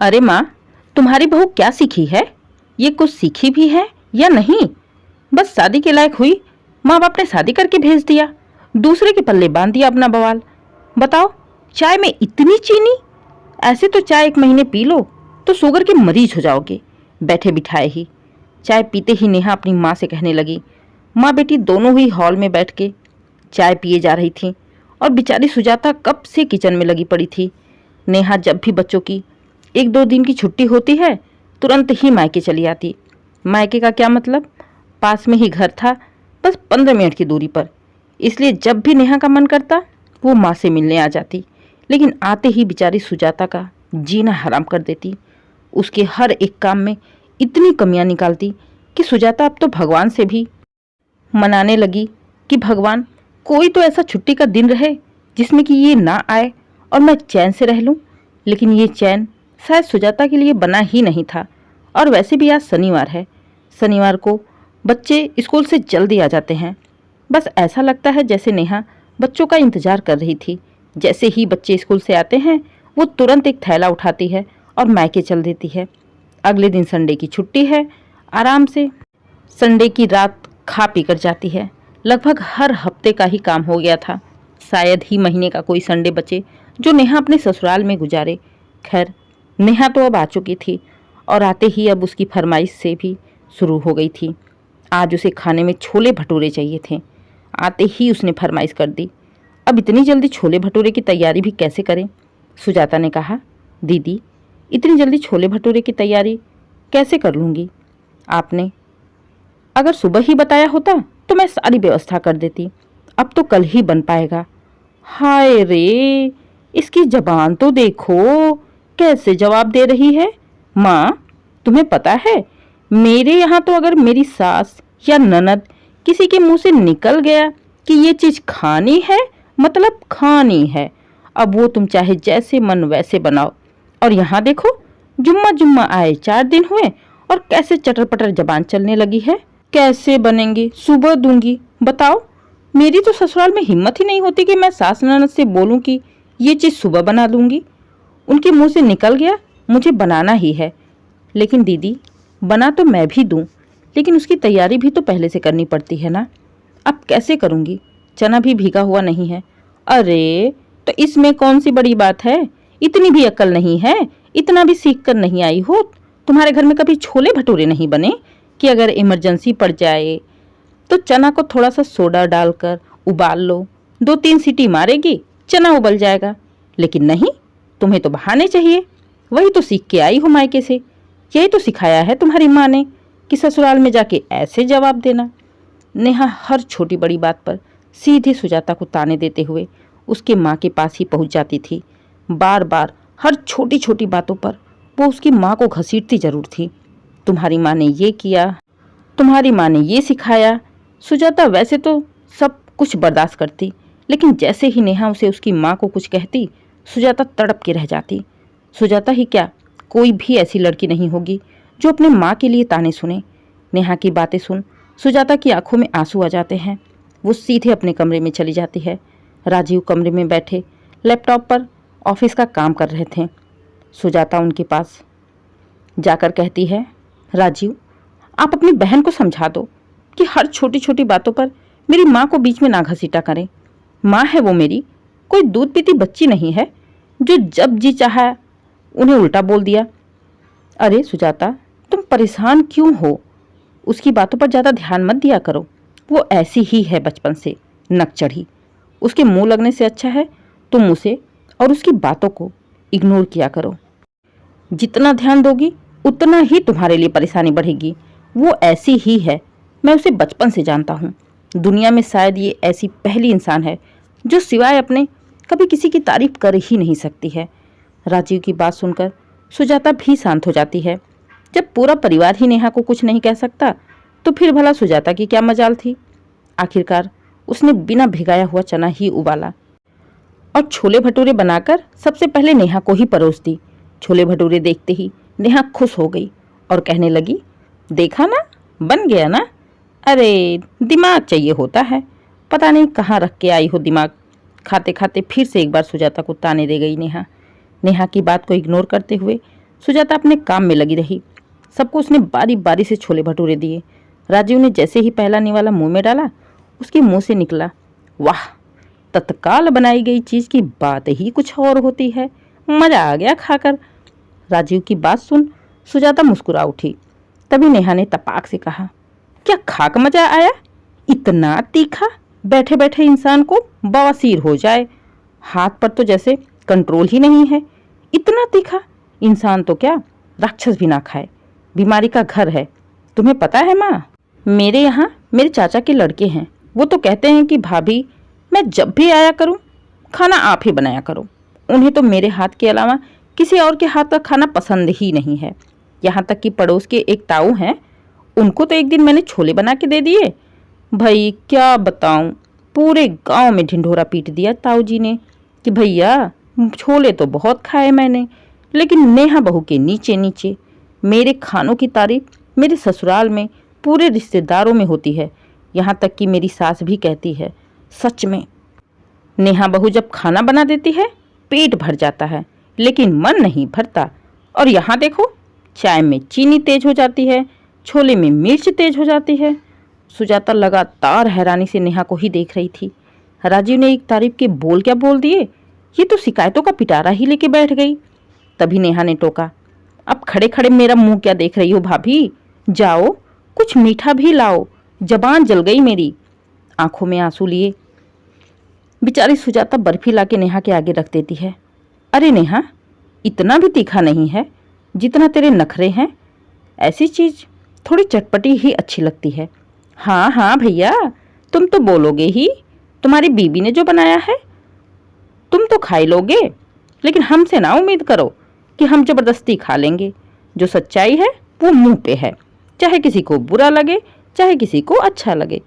अरे माँ, तुम्हारी बहू क्या सीखी है? ये कुछ सीखी भी है या नहीं? बस शादी के लायक हुई, माँ बाप ने शादी करके भेज दिया, दूसरे के पल्ले बांध दिया अपना बवाल। बताओ, चाय में इतनी चीनी? ऐसे तो चाय 1 महीने पी लो तो शुगर के मरीज हो जाओगे। बैठे बिठाए ही चाय पीते ही नेहा अपनी माँ से कहने लगी। माँ बेटी दोनों ही हॉल में बैठ के चाय पिए जा रही थी और बेचारी सुजाता कब से किचन में लगी पड़ी थी। नेहा जब भी बच्चों की 1-2 दिन की छुट्टी होती है तुरंत ही मायके चली आती। मायके का क्या मतलब, पास में ही घर था, बस 15 मिनट की दूरी पर। इसलिए जब भी नेहा का मन करता वो माँ से मिलने आ जाती, लेकिन आते ही बेचारी सुजाता का जीना हराम कर देती। उसके हर एक काम में इतनी कमियां निकालती कि सुजाता अब तो भगवान से भी मनाने लगी कि भगवान, कोई तो ऐसा छुट्टी का दिन रहे जिसमें कि ये ना आए और मैं चैन से रह लूं। लेकिन ये चैन शायद सुजाता के लिए बना ही नहीं था। और वैसे भी आज शनिवार है, शनिवार को बच्चे स्कूल से जल्दी आ जाते हैं। बस ऐसा लगता है जैसे नेहा बच्चों का इंतजार कर रही थी। जैसे ही बच्चे स्कूल से आते हैं वो तुरंत एक थैला उठाती है और मायके चल देती है। अगले दिन संडे की छुट्टी है, आराम से संडे की रात खा पी कर जाती है। लगभग हर हफ्ते का ही काम हो गया था। शायद ही महीने का कोई संडे बचे जो नेहा अपने ससुराल में गुजारे। खैर, नेहा तो अब आ चुकी थी और आते ही अब उसकी फरमाइश से भी शुरू हो गई थी। आज उसे खाने में छोले भटूरे चाहिए थे। आते ही उसने फरमाइश कर दी। अब इतनी जल्दी छोले भटूरे की तैयारी भी कैसे करें? सुजाता ने कहा, दीदी इतनी जल्दी छोले भटूरे की तैयारी कैसे कर लूँगी? आपने अगर सुबह ही बताया होता तो मैं सारी व्यवस्था कर देती। अब तो कल ही बन पाएगा। हाय रे, इसकी जबान तो देखो, कैसे जवाब दे रही है। माँ, तुम्हें पता है मेरे यहाँ तो अगर मेरी सास या ननद किसी के मुंह से निकल गया कि ये चीज़ खानी है मतलब खानी है, अब वो तुम चाहे जैसे मन वैसे बनाओ। और यहाँ देखो, जुम्मा जुम्मा आए 4 दिन हुए और कैसे चटर पटर जबान चलने लगी है। कैसे बनेंगी? सुबह दूंगी। बताओ, मेरी तो ससुराल में हिम्मत ही नहीं होती कि मैं सास ननद से बोलूं कि ये चीज़ सुबह बना दूंगी। उनके मुंह से निकल गया मुझे बनाना ही है। लेकिन दीदी, बना तो मैं भी दूं, लेकिन उसकी तैयारी भी तो पहले से करनी पड़ती है ना। अब कैसे करूंगी? चना भी भीगा हुआ नहीं है। अरे, तो इसमें कौन सी बड़ी बात है? इतनी भी अक्ल नहीं है? इतना भी सीख कर नहीं आई हो? तुम्हारे घर में कभी छोले भटूरे नहीं बने कि अगर इमरजेंसी पड़ जाए तो चना को थोड़ा सा सोडा डालकर उबाल लो, 2-3 सीटी मारेगी, चना उबल जाएगा। लेकिन नहीं, तुम्हें तो बहाने चाहिए। वही तो सीख के आई हो मायके से। यही तो सिखाया है तुम्हारी माँ ने कि ससुराल में जाके ऐसे जवाब देना। नेहा हर छोटी बड़ी बात पर सीधे सुजाता को ताने देते हुए उसके माँ के पास ही पहुँच जाती थी। बार बार हर छोटी छोटी बातों पर वो उसकी माँ को घसीटती जरूर थी। तुम्हारी माँ ने ये किया, तुम्हारी माँ ने ये सिखाया। सुजाता वैसे तो सब कुछ बर्दाश्त करती, लेकिन जैसे ही नेहा उसे उसकी माँ को कुछ कहती, सुजाता तड़प के रह जाती। सुजाता ही क्या, कोई भी ऐसी लड़की नहीं होगी जो अपने माँ के लिए ताने सुने। नेहा की बातें सुन सुजाता की आंखों में आंसू आ जाते हैं। वो सीधे अपने कमरे में चली जाती है। राजीव कमरे में बैठे लैपटॉप पर ऑफिस का काम कर रहे थे। सुजाता उनके पास जाकर कहती है, राजीव, आप अपनी बहन को समझा दो कि हर छोटी छोटी बातों पर मेरी माँ को बीच में ना घसीटा करें। माँ है वो मेरी, कोई दूध पीती बच्ची नहीं है जो जब जी चाहा उन्हें उल्टा बोल दिया। अरे सुजाता, तुम परेशान क्यों हो? उसकी बातों पर ज़्यादा ध्यान मत दिया करो। वो ऐसी ही है बचपन से, नक चढ़ी। उसके मुंह लगने से अच्छा है तुम उसे और उसकी बातों को इग्नोर किया करो। जितना ध्यान दोगी उतना ही तुम्हारे लिए परेशानी बढ़ेगी। वो ऐसी ही है, मैं उसे बचपन से जानता हूँ। दुनिया में शायद ये ऐसी पहली इंसान है जो सिवाय अपने कभी किसी की तारीफ कर ही नहीं सकती है। राजीव की बात सुनकर सुजाता भी शांत हो जाती है। जब पूरा परिवार ही नेहा को कुछ नहीं कह सकता तो फिर भला सुजाता की क्या मजाल थी। आखिरकार उसने बिना भिगाया हुआ चना ही उबाला और छोले भटूरे बनाकर सबसे पहले नेहा को ही परोस दी। छोले भटूरे देखते ही नेहा खुश हो गई और कहने लगी, देखा ना, बन गया ना। अरे, दिमाग चाहिए होता है, पता नहीं कहाँ रख के आई हो दिमाग। खाते खाते फिर से एक बार सुजाता को ताने दे गई नेहा। नेहा की बात को इग्नोर करते हुए सुजाता अपने काम में लगी रही। सबको उसने बारी बारी से छोले भटूरे दिए। राजीव ने जैसे ही पहला निवाला मुंह में डाला, उसके मुंह से निकला, वाह, तत्काल बनाई गई चीज की बात ही कुछ और होती है, मजा आ गया खाकर। राजीव की बात सुन सुजाता मुस्कुरा उठी। तभी नेहा ने तपाक से कहा, क्या खाक मजा आया? इतना तीखा, बैठे बैठे इंसान को बवासीर हो जाए। हाथ पर तो जैसे कंट्रोल ही नहीं है। इतना तीखा, इंसान तो क्या राक्षस भी ना खाए। बीमारी का घर है, तुम्हें पता है माँ? मेरे यहाँ मेरे चाचा के लड़के हैं, वो तो कहते हैं कि भाभी, मैं जब भी आया करूं खाना आप ही बनाया करो। उन्हें तो मेरे हाथ के अलावा किसी और के हाथ का खाना पसंद ही नहीं है। यहाँ तक कि पड़ोस के एक ताऊ हैं, उनको तो एक दिन मैंने छोले बना के दे दिए। भाई क्या बताऊं, पूरे गांव में ढिंढोरा पीट दिया ताऊ जी ने कि भैया छोले तो बहुत खाए मैंने, लेकिन नेहा बहू के नीचे नीचे मेरे खानों की तारीफ मेरे ससुराल में पूरे रिश्तेदारों में होती है। यहाँ तक कि मेरी सास भी कहती है, सच में नेहा बहू जब खाना बना देती है पेट भर जाता है, लेकिन मन नहीं भरता। और यहाँ देखो, चाय में चीनी तेज हो जाती है, छोले में मिर्च तेज हो जाती है। सुजाता लगातार हैरानी से नेहा को ही देख रही थी। राजीव ने एक तारीफ के बोल क्या बोल दिए, ये तो शिकायतों का पिटारा ही लेके बैठ गई। तभी नेहा ने टोका, अब खड़े खड़े मेरा मुंह क्या देख रही हो भाभी, जाओ कुछ मीठा भी लाओ, जबान जल गई मेरी। आंखों में आंसू लिए बेचारी सुजाता बर्फी लाके नेहा के आगे रख देती है। अरे नेहा, इतना भी तीखा नहीं है जितना तेरे नखरे हैं। ऐसी चीज थोड़ी चटपटी ही अच्छी लगती है। हाँ हाँ भैया, तुम तो बोलोगे ही, तुम्हारी बीबी ने जो बनाया है तुम तो खा ही लोगे, लेकिन हमसे ना उम्मीद करो कि हम जबरदस्ती खा लेंगे। जो सच्चाई है वो मुंह पे है, चाहे किसी को बुरा लगे चाहे किसी को अच्छा लगे।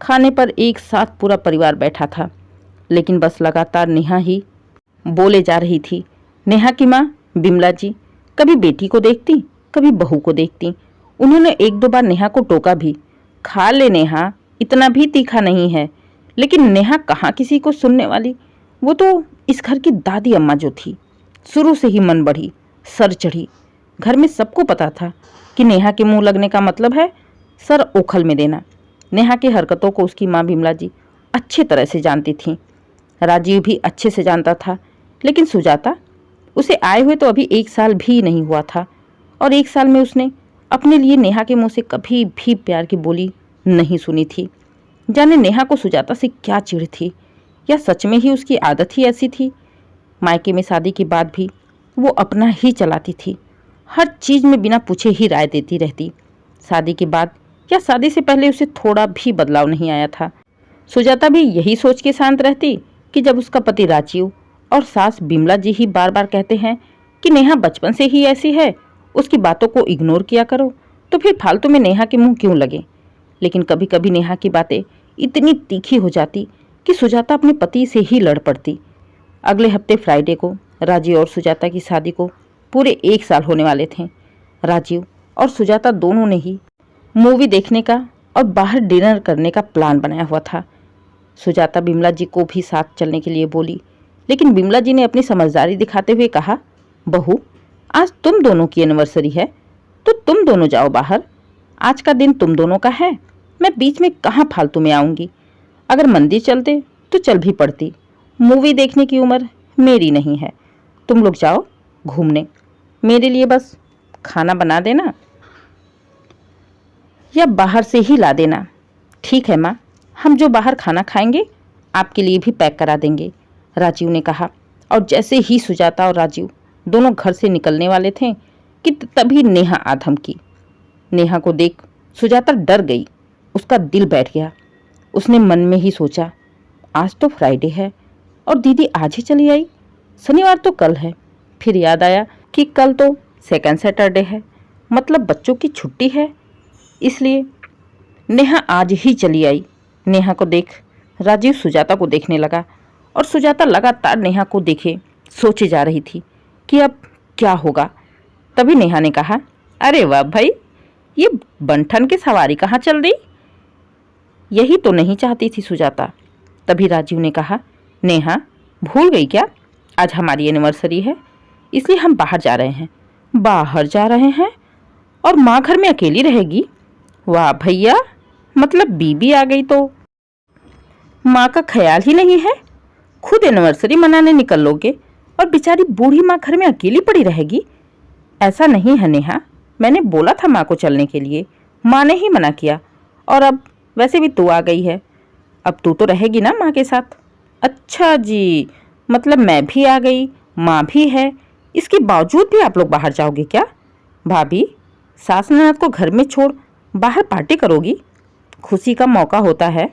खाने पर एक साथ पूरा परिवार बैठा था, लेकिन बस लगातार नेहा ही बोले जा रही थी। नेहा की माँ बिमला जी कभी बेटी को देखती कभी बहू को देखती। उन्होंने एक दो बार नेहा को टोका भी, खा ले नेहा, इतना भी तीखा नहीं है। लेकिन नेहा कहाँ किसी को सुनने वाली। वो तो इस घर की दादी अम्मा जो थी, शुरू से ही मन बढ़ी, सर चढ़ी। घर में सबको पता था कि नेहा के मुंह लगने का मतलब है सर ओखल में देना। नेहा की हरकतों को उसकी माँ बिमला जी अच्छे तरह से जानती थी। राजीव भी अच्छे से जानता था, लेकिन सुजाता, उसे आए हुए तो अभी 1 साल भी नहीं हुआ था, और 1 साल में उसने अपने लिए नेहा के मुंह से कभी भी प्यार की बोली नहीं सुनी थी। जाने नेहा को सुजाता से क्या चिढ़ थी, या सच में ही उसकी आदत ही ऐसी थी। मायके में शादी के बाद भी वो अपना ही चलाती थी, हर चीज़ में बिना पूछे ही राय देती रहती। शादी के बाद या शादी से पहले उसे थोड़ा भी बदलाव नहीं आया था। सुजाता भी यही सोच के शांत रहती कि जब उसका पति राजीव और सास बिमला जी ही बार बार कहते हैं कि नेहा बचपन से ही ऐसी है, उसकी बातों को इग्नोर किया करो, तो फिर फालतू में नेहा के मुंह क्यों लगे। लेकिन कभी कभी नेहा की बातें इतनी तीखी हो जाती कि सुजाता अपने पति से ही लड़ पड़ती। अगले हफ्ते फ्राइडे को राजीव और सुजाता की शादी को पूरे 1 साल होने वाले थे। राजीव और सुजाता दोनों ने ही मूवी देखने का और बाहर डिनर करने का प्लान बनाया हुआ था। सुजाता बिमला जी को भी साथ चलने के लिए बोली, लेकिन बिमला जी ने अपनी समझदारी दिखाते हुए कहा, बहू, आज तुम दोनों की एनिवर्सरी है तो तुम दोनों जाओ बाहर। आज का दिन तुम दोनों का है, मैं बीच में कहाँ फालतू में आऊँगी। अगर मंदिर चलते तो चल भी पड़ती, मूवी देखने की उम्र मेरी नहीं है। तुम लोग जाओ घूमने, मेरे लिए बस खाना बना देना या बाहर से ही ला देना। ठीक है माँ, हम जो बाहर खाना खाएंगे आपके लिए भी पैक करा देंगे, राजीव ने कहा। और जैसे ही सुजाता और राजीव दोनों घर से निकलने वाले थे कि तभी नेहा आ धमकी। नेहा को देख सुजाता डर गई, उसका दिल बैठ गया। उसने मन में ही सोचा, आज तो फ्राइडे है और दीदी आज ही चली आई, शनिवार तो कल है। फिर याद आया कि कल तो सेकंड सैटरडे है, मतलब बच्चों की छुट्टी है, इसलिए नेहा आज ही चली आई। नेहा को देख राजीव सुजाता को देखने लगा और सुजाता लगातार नेहा को देखे सोचे जा रही थी कि अब क्या होगा। तभी नेहा ने कहा, अरे वाह भाई, ये बंठन की सवारी कहाँ चल दी। यही तो नहीं चाहती थी सुजाता। तभी राजीव ने कहा, नेहा भूल गई क्या, आज हमारी एनिवर्सरी है, इसलिए हम बाहर जा रहे हैं। बाहर जा रहे हैं और माँ घर में अकेली रहेगी। वाह भैया, मतलब बीबी आ गई तो माँ का ख्याल ही नहीं है। खुद एनिवर्सरी मनाने निकल लोगे और बेचारी बूढ़ी माँ घर में अकेली पड़ी रहेगी। ऐसा नहीं है नेहा, मैंने बोला था माँ को चलने के लिए, माँ ने ही मना किया। और अब वैसे भी तू आ गई है, अब तू तो रहेगी ना माँ के साथ। अच्छा जी, मतलब मैं भी आ गई, माँ भी है, इसके बावजूद भी आप लोग बाहर जाओगे क्या? भाभी, सास ननद को घर में छोड़ बाहर पार्टी करोगी? खुशी का मौका होता है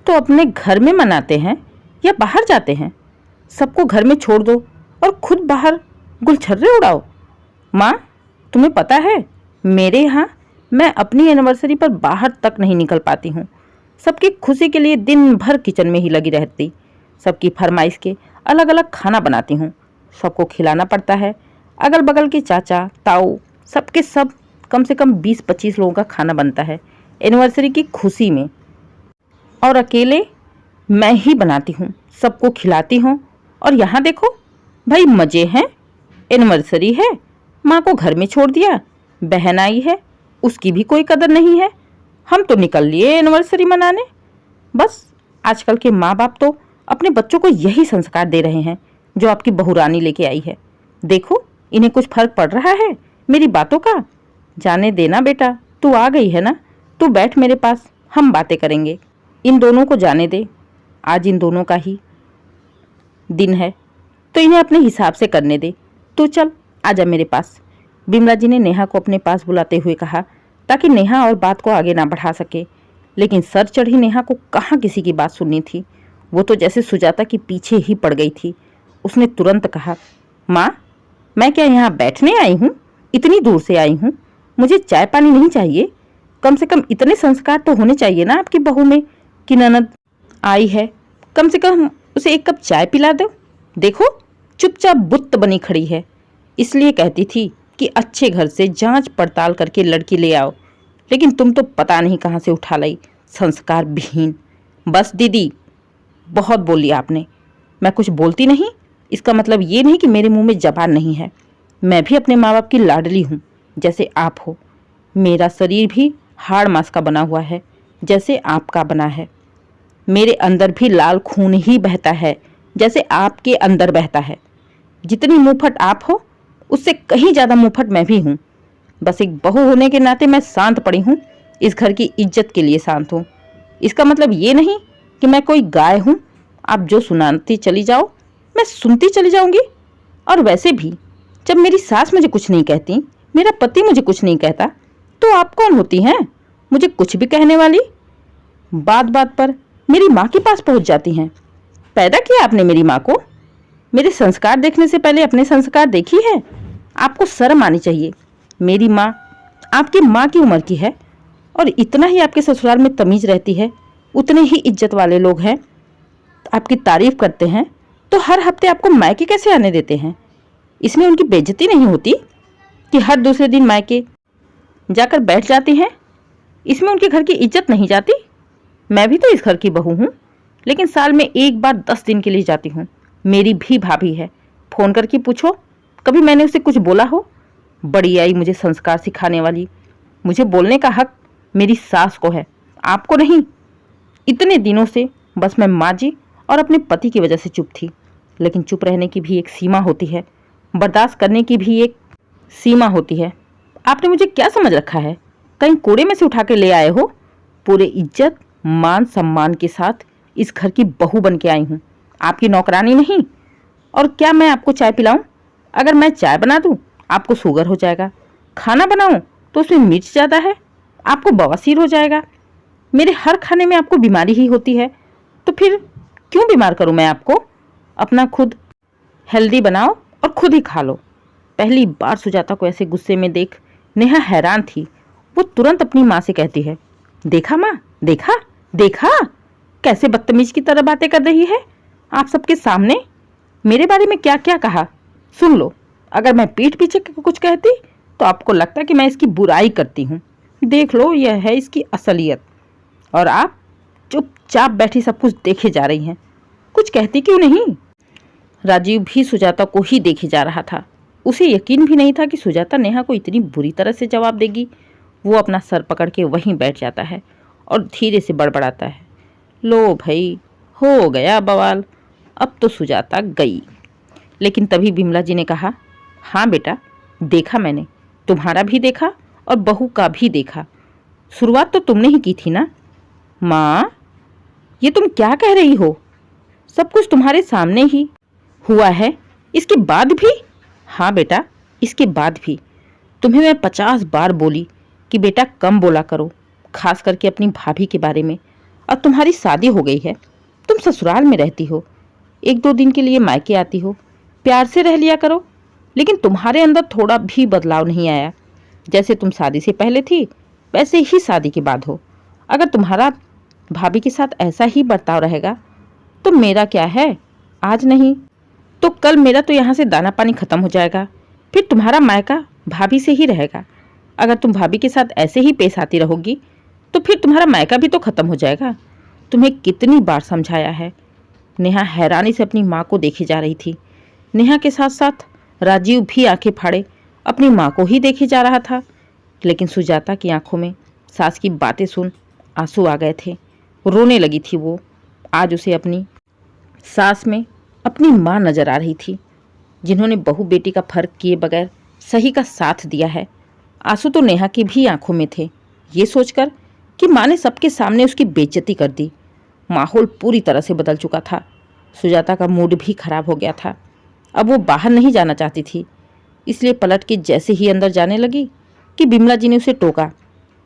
तो अपने घर में मनाते हैं या बाहर जाते हैं? सबको घर में छोड़ दो और खुद बाहर गुलछर्रे उड़ाओ। माँ, तुम्हें पता है मेरे यहाँ मैं अपनी एनिवर्सरी पर बाहर तक नहीं निकल पाती हूँ। सबकी खुशी के लिए दिन भर किचन में ही लगी रहती, सबकी फरमाइश के अलग अलग खाना बनाती हूँ, सबको खिलाना पड़ता है। अगल बगल के चाचा ताऊ सबके सब कम से कम 20-25 लोगों का खाना बनता है एनिवर्सरी की खुशी में, और अकेले मैं ही बनाती हूँ, सबको खिलाती हूँ। और यहाँ देखो भाई, मज़े हैं, एनिवर्सरी है, माँ को घर में छोड़ दिया, बहन आई है, उसकी भी कोई कदर नहीं है। हम तो निकल लिए एनिवर्सरी मनाने। बस आजकल के माँ बाप तो अपने बच्चों को यही संस्कार दे रहे हैं जो आपकी बहू रानी लेके आई है। देखो इन्हें कुछ फर्क पड़ रहा है मेरी बातों का? जाने देना बेटा, तू आ गई है ना, तू बैठ मेरे पास, हम बातें करेंगे। इन दोनों को जाने दे, आज इन दोनों का ही दिन है तो इन्हें अपने हिसाब से करने दे। तू चल आजा मेरे पास। बिमला जी ने नेहा को अपने पास बुलाते हुए कहा ताकि नेहा और बात को आगे ना बढ़ा सके। लेकिन सर चढ़ी नेहा को कहाँ किसी की बात सुननी थी। वो तो जैसे सुजाता के पीछे ही पड़ गई थी। उसने तुरंत कहा, माँ, मैं क्या यहाँ बैठने आई हूँ? इतनी दूर से आई हूँ, मुझे चाय पानी नहीं चाहिए? कम से कम इतने संस्कार तो होने चाहिए ना आपकी बहू में कि ननद आई है, कम से कम उसे एक कप चाय पिला दो। देखो चुपचाप बुत्त बनी खड़ी है। इसलिए कहती थी कि अच्छे घर से जांच पड़ताल करके लड़की ले आओ, लेकिन तुम तो पता नहीं कहाँ से उठा लाई, संस्कार विहीन। बस दीदी, बहुत बोली आपने। मैं कुछ बोलती नहीं, इसका मतलब ये नहीं कि मेरे मुंह में जबान नहीं है। मैं भी अपने माँ बाप की लाडली हूँ जैसे आप हो। मेरा शरीर भी हाड़ मांस का बना हुआ है जैसे आपका बना है। मेरे अंदर भी लाल खून ही बहता है जैसे आपके अंदर बहता है। जितनी मुंहफट आप हो उससे कहीं ज़्यादा मुंहफट मैं भी हूँ। बस एक बहू होने के नाते मैं शांत पड़ी हूँ, इस घर की इज्जत के लिए शांत हूँ। इसका मतलब ये नहीं कि मैं कोई गाय हूँ, आप जो सुनाती चली जाओ मैं सुनती चली जाऊंगी। और वैसे भी जब मेरी सास मुझे कुछ नहीं कहती, मेरा पति मुझे कुछ नहीं कहता, तो आप कौन होती हैं मुझे कुछ भी कहने वाली? बात बात पर मेरी माँ के पास पहुँच जाती हैं। पैदा किया आपने मेरी माँ को, मेरे संस्कार देखने से पहले अपने संस्कार देखी है? आपको शर्म आनी चाहिए। मेरी माँ आपकी माँ की उम्र की है और इतना ही आपके ससुराल में तमीज़ रहती है, उतने ही इज्जत वाले लोग हैं, आपकी तारीफ करते हैं, तो हर हफ्ते आपको मायके कैसे आने देते हैं? इसमें उनकी बेइज्जती नहीं होती कि हर दूसरे दिन मायके जाकर बैठ जाती हैं? इसमें उनके घर की इज्जत नहीं जाती? मैं भी तो इस घर की बहू हूँ, लेकिन साल में एक बार 10 दिन के लिए जाती हूँ। मेरी भी भाभी है, फ़ोन करके पूछो कभी मैंने उसे कुछ बोला हो? बड़ी आई मुझे संस्कार सिखाने वाली। मुझे बोलने का हक मेरी सास को है, आपको नहीं। इतने दिनों से बस मैं माँ जी और अपने पति की वजह से चुप थी, लेकिन चुप रहने की भी एक सीमा होती है, बर्दाश्त करने की भी एक सीमा होती है। आपने मुझे क्या समझ रखा है? कहीं कूड़े में से उठा के ले आए हो? पूरे इज्जत मान सम्मान के साथ इस घर की बहू बन के आई हूँ, आपकी नौकरानी नहीं। और क्या मैं आपको चाय पिलाऊं? अगर मैं चाय बना दूं आपको शुगर हो जाएगा, खाना बनाऊं तो उसमें मिर्च ज़्यादा है, आपको बवासीर हो जाएगा। मेरे हर खाने में आपको बीमारी ही होती है, तो फिर क्यों बीमार करूं मैं आपको? अपना खुद हेल्दी बनाओ और खुद ही खा लो। पहली बार सुजाता को ऐसे गुस्से में देख नेहा हैरान थी। वो तुरंत अपनी माँ से कहती है, देखा माँ, देखा देखा कैसे बदतमीज की तरह बातें कर रही है आप सबके सामने। मेरे बारे में क्या क्या कहा, सुन लो। अगर मैं पीठ पीछे कुछ कहती तो आपको लगता कि मैं इसकी बुराई करती हूँ। देख लो, यह है इसकी असलियत। और आप चुपचाप बैठी सब कुछ देखे जा रही हैं, कुछ कहती क्यों नहीं? राजीव भी सुजाता को ही देखे जा रहा था। उसे यकीन भी नहीं था कि सुजाता नेहा को इतनी बुरी तरह से जवाब देगी। वो अपना सर पकड़ के वहीं बैठ जाता है और धीरे से बड़बड़ाता है, लो भाई, हो गया बवाल, अब तो सुजाता गई। लेकिन तभी बिमला जी ने कहा, हाँ बेटा, देखा मैंने, तुम्हारा भी देखा और बहू का भी देखा। शुरुआत तो तुमने ही की थी ना। माँ, ये तुम क्या कह रही हो? सब कुछ तुम्हारे सामने ही हुआ है, इसके बाद भी? हाँ बेटा, इसके बाद भी। तुम्हें मैं 50 बार बोली कि बेटा कम बोला करो, खास करके अपनी भाभी के बारे में। और तुम्हारी शादी हो गई है, तुम ससुराल में रहती हो, 1-2 दिन के लिए मायके आती हो, प्यार से रह लिया करो। लेकिन तुम्हारे अंदर थोड़ा भी बदलाव नहीं आया। जैसे तुम शादी से पहले थी वैसे ही शादी के बाद हो। अगर तुम्हारा भाभी के साथ ऐसा ही बर्ताव रहेगा तो मेरा क्या है, आज नहीं तो कल मेरा तो यहाँ से दाना पानी खत्म हो जाएगा। फिर तुम्हारा मायका भाभी से ही रहेगा। अगर तुम भाभी के साथ ऐसे ही पेश आती रहोगी तो फिर तुम्हारा मायका भी तो खत्म हो जाएगा। तुम्हें कितनी बार समझाया है। नेहा हैरानी से अपनी माँ को देखे जा रही थी। नेहा के साथ साथ राजीव भी आंखें फाड़े अपनी माँ को ही देखे जा रहा था। लेकिन सुजाता की आंखों में सास की बातें सुन आंसू आ गए थे। रोने लगी थी वो। आज उसे अपनी सास में अपनी माँ नजर आ रही थी, जिन्होंने बहू बेटी का फर्क किए बगैर सही का साथ दिया है। आंसू तो नेहा की भी आंखों में थे, ये सोचकर कि माँ ने सबके सामने उसकी बेइज्जती कर दी। माहौल पूरी तरह से बदल चुका था। सुजाता का मूड भी खराब हो गया था। अब वो बाहर नहीं जाना चाहती थी, इसलिए पलट के जैसे ही अंदर जाने लगी कि बिमला जी ने उसे टोका,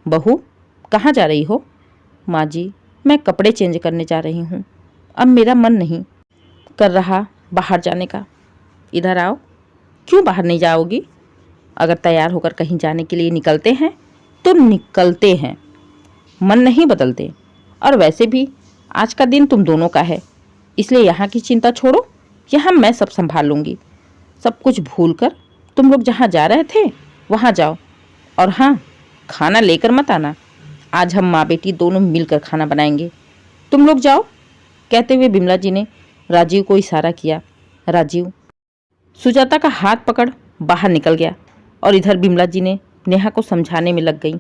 बहू कहाँ जा रही हो? माँ जी, मैं कपड़े चेंज करने जा रही हूँ, अब मेरा मन नहीं कर रहा बाहर जाने का। इधर आओ। क्यों बाहर नहीं जाओगी? अगर तैयार होकर कहीं जाने के लिए निकलते हैं तो निकलते हैं, मन नहीं बदलते। और वैसे भी आज का दिन तुम दोनों का है, इसलिए यहाँ की चिंता छोड़ो, यहाँ मैं सब संभाल लूँगी। सब कुछ भूलकर तुम लोग जहाँ जा रहे थे वहाँ जाओ। और हाँ, खाना लेकर मत आना, आज हम माँ बेटी दोनों मिलकर खाना बनाएंगे। तुम लोग जाओ। कहते हुए बिमला जी ने राजीव को इशारा किया। राजीव सुजाता का हाथ पकड़ बाहर निकल गया और इधर बिमला जी ने नेहा को समझाने में लग गई।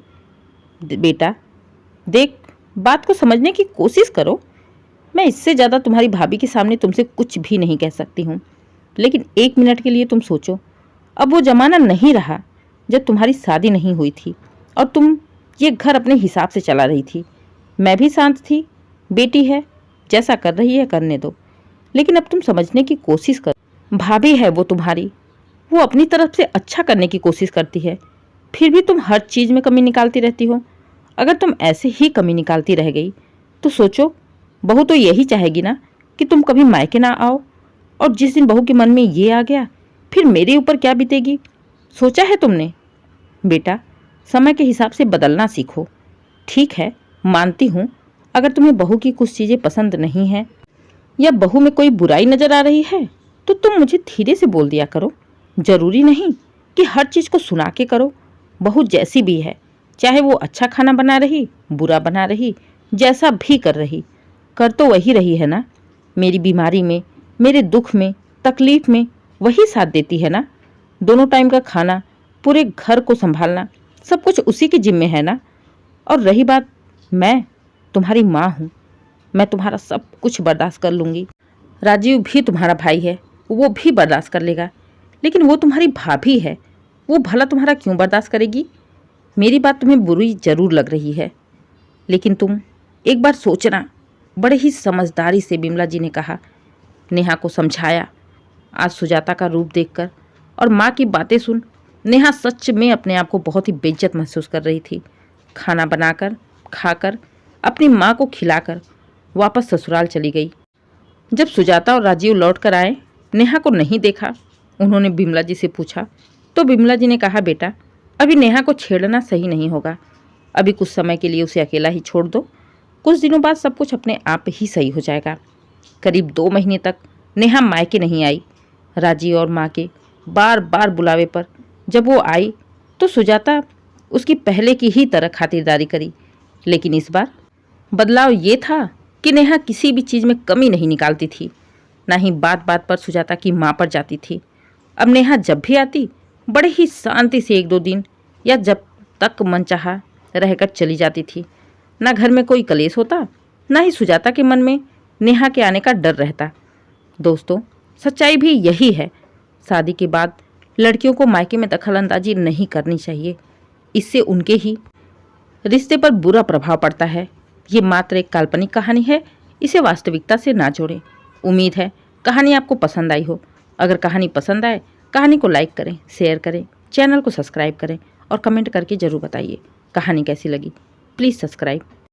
बेटा देख, बात को समझने की कोशिश करो। मैं इससे ज़्यादा तुम्हारी भाभी के सामने तुमसे कुछ भी नहीं कह सकती हूँ, लेकिन 1 मिनट के लिए तुम सोचो, अब वो ज़माना नहीं रहा जब तुम्हारी शादी नहीं हुई थी और तुम ये घर अपने हिसाब से चला रही थी। मैं भी शांत थी, बेटी है, जैसा कर रही है करने दो। लेकिन अब तुम समझने की कोशिश करो, भाभी है वो तुम्हारी, वो अपनी तरफ से अच्छा करने की कोशिश करती है, फिर भी तुम हर चीज़ में कमी निकालती रहती हो। अगर तुम ऐसे ही कमी निकालती रह गई तो सोचो, बहू तो यही चाहेगी ना कि तुम कभी मायके ना आओ। और जिस दिन बहू के मन में ये आ गया, फिर मेरे ऊपर क्या बीतेगी, सोचा है तुमने? बेटा, समय के हिसाब से बदलना सीखो। ठीक है, मानती हूँ, अगर तुम्हें बहू की कुछ चीज़ें पसंद नहीं हैं या बहू में कोई बुराई नज़र आ रही है तो तुम मुझे धीरे से बोल दिया करो। ज़रूरी नहीं कि हर चीज़ को सुना के करो। बहू जैसी भी है, चाहे वो अच्छा खाना बना रही, बुरा बना रही, जैसा भी कर रही, कर तो वही रही है ना। मेरी बीमारी में, मेरे दुख में, तकलीफ में वही साथ देती है ना। दोनों टाइम का खाना, पूरे घर को संभालना, सब कुछ उसी के जिम्मे है ना। और रही बात, मैं तुम्हारी माँ हूँ, मैं तुम्हारा सब कुछ बर्दाश्त कर लूँगी। राजीव भी तुम्हारा भाई है, वो भी बर्दाश्त कर लेगा। लेकिन वो तुम्हारी भाभी है, वो भला तुम्हारा क्यों बर्दाश्त करेगी? मेरी बात तुम्हें बुरी जरूर लग रही है, लेकिन तुम एक बार सोचना। बड़े ही समझदारी से बिमला जी ने कहा, नेहा को समझाया। आज सुजाता का रूप देखकर और माँ की बातें सुन नेहा सच में अपने आप को बहुत ही बेइज्जत महसूस कर रही थी। खाना बनाकर, खाकर, अपनी माँ को खिलाकर वापस ससुराल चली गई। जब सुजाता और राजीव लौट कर आए, नेहा को नहीं देखा। उन्होंने बिमला जी से पूछा तो बिमला जी ने कहा, बेटा अभी नेहा को छेड़ना सही नहीं होगा, अभी कुछ समय के लिए उसे अकेला ही छोड़ दो। कुछ दिनों बाद सब कुछ अपने आप ही सही हो जाएगा। करीब 2 महीने तक नेहा मायके नहीं आई। राजीव और माँ के बार बार बुलावे पर जब वो आई तो सुजाता उसकी पहले की ही तरह खातिरदारी करी। लेकिन इस बार बदलाव ये था कि नेहा किसी भी चीज़ में कमी नहीं निकालती थी, ना ही बात बात पर सुजाता की माँ पर जाती थी। अब नेहा जब भी आती बड़े ही शांति से 1-2 दिन या जब तक मन चाहा रहकर चली जाती थी। ना घर में कोई कलेश होता, ना ही सुजाता के मन में नेहा के आने का डर रहता। दोस्तों, सच्चाई भी यही है। शादी के बाद लड़कियों को मायके में दखलंदाजी नहीं करनी चाहिए। इससे उनके ही रिश्ते पर बुरा प्रभाव पड़ता है। ये मात्र एक काल्पनिक कहानी है, इसे वास्तविकता से ना जोड़ें। उम्मीद है कहानी आपको पसंद आई हो। अगर कहानी पसंद आए, कहानी को लाइक करें, शेयर करें, चैनल को सब्सक्राइब करें और कमेंट करके ज़रूर बताइए कहानी कैसी लगी। Please subscribe.